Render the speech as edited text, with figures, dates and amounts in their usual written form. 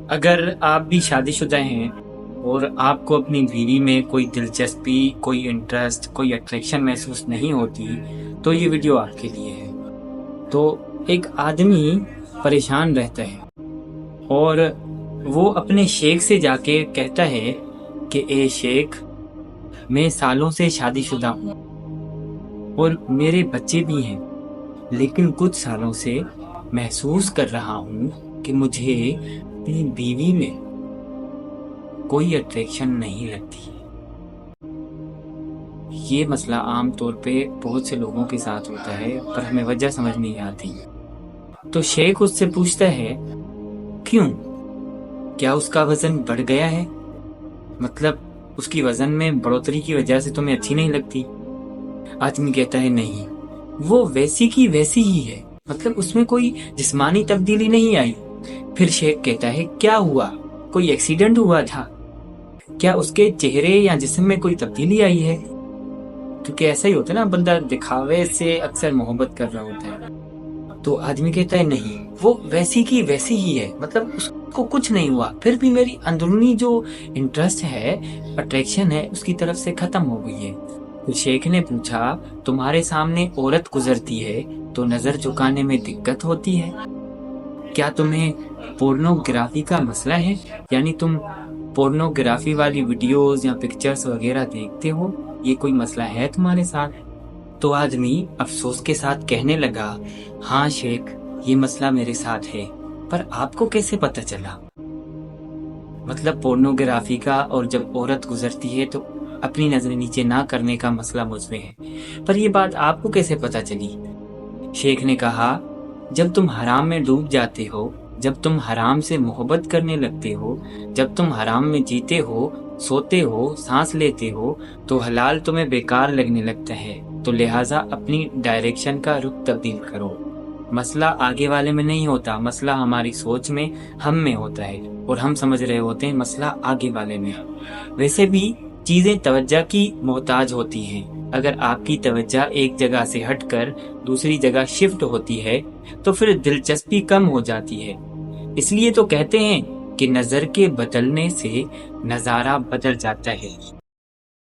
اگر آپ بھی شادی شدہ ہیں اور آپ کو اپنی بیوی میں کوئی دلچسپی، کوئی انٹرسٹ، کوئی اٹریکشن محسوس نہیں ہوتی تو یہ ویڈیو آپ کے لیے ہے۔ تو ایک آدمی پریشان رہتا ہے اور وہ اپنے شیخ سے جا کے کہتا ہے کہ اے شیخ، میں سالوں سے شادی شدہ ہوں اور میرے بچے بھی ہیں، لیکن کچھ سالوں سے محسوس کر رہا ہوں کہ مجھے اپنی بیوی میں کوئی اٹریکشن نہیں لگتی۔ یہ مسئلہ عام طور پہ بہت سے لوگوں کے ساتھ ہوتا ہے، پر ہمیں وجہ سمجھ نہیں آتی۔ تو شیخ اس سے پوچھتا ہے، کیوں؟ کیا اس کا وزن بڑھ گیا ہے؟ مطلب اس کی وزن میں بڑھوتری کی وجہ سے تمہیں اچھی نہیں لگتی؟ آدمی کہتا ہے نہیں، وہ ویسی کی ویسی ہی ہے، مطلب اس میں کوئی جسمانی تبدیلی نہیں آئی۔ پھر شیخ کہتا ہے، کیا ہوا؟ کوئی ایکسیڈنٹ ہوا تھا؟ کیا اس کے چہرے یا جسم میں کوئی تبدیلی آئی ہے؟ کیونکہ ایسا ہی ہوتا ہے نا، بندہ دکھاوے سے اکثر محبت کر رہا ہوتا ہے۔ تو آدمی کہتا ہے نہیں، وہ ویسی کی ویسی ہی ہے، مطلب اس کو کچھ نہیں ہوا، پھر بھی میری اندرونی جو انٹرسٹ ہے، اٹریکشن ہے، اس کی طرف سے ختم ہو گئی ہے۔ تو شیخ نے پوچھا، تمہارے سامنے عورت گزرتی ہے تو نظر جھکانے میں دقت ہوتی ہے؟ کیا تمہیں پورنوگرافی کا مسئلہ ہے؟ یعنی تم پورنوگرافی والی ویڈیوز یا پکچرز وغیرہ دیکھتے ہو؟ یہ کوئی مسئلہ ہے تمہارے ساتھ؟ تو آدمی افسوس کے ساتھ کہنے لگا، ہاں شیخ، یہ مسئلہ میرے ساتھ ہے، پر آپ کو کیسے پتہ چلا؟ مطلب پورنوگرافی کا، اور جب عورت گزرتی ہے تو اپنی نظر نیچے نہ کرنے کا مسئلہ مجھ میں ہے، پر یہ بات آپ کو کیسے پتہ چلی؟ شیخ نے کہا، جب تم حرام میں ڈوب جاتے ہو، جب تم حرام سے محبت کرنے لگتے ہو، جب تم حرام میں جیتے ہو، سوتے ہو، سانس لیتے ہو، تو حلال تمہیں بیکار لگنے لگتا ہے، تو لہٰذا اپنی ڈائریکشن کا رخ تبدیل کرو۔ مسئلہ آگے والے میں نہیں ہوتا، مسئلہ ہماری سوچ میں، ہم میں ہوتا ہے، اور ہم سمجھ رہے ہوتے ہیں مسئلہ آگے والے میں۔ ویسے بھی چیزیں توجہ کی محتاج ہوتی ہیں، اگر آپ کی توجہ ایک جگہ سے ہٹ کر دوسری جگہ شفٹ ہوتی ہے تو پھر دلچسپی کم ہو جاتی ہے۔ اس لیے تو کہتے ہیں کہ نظر کے بدلنے سے نظارہ بدل جاتا ہے۔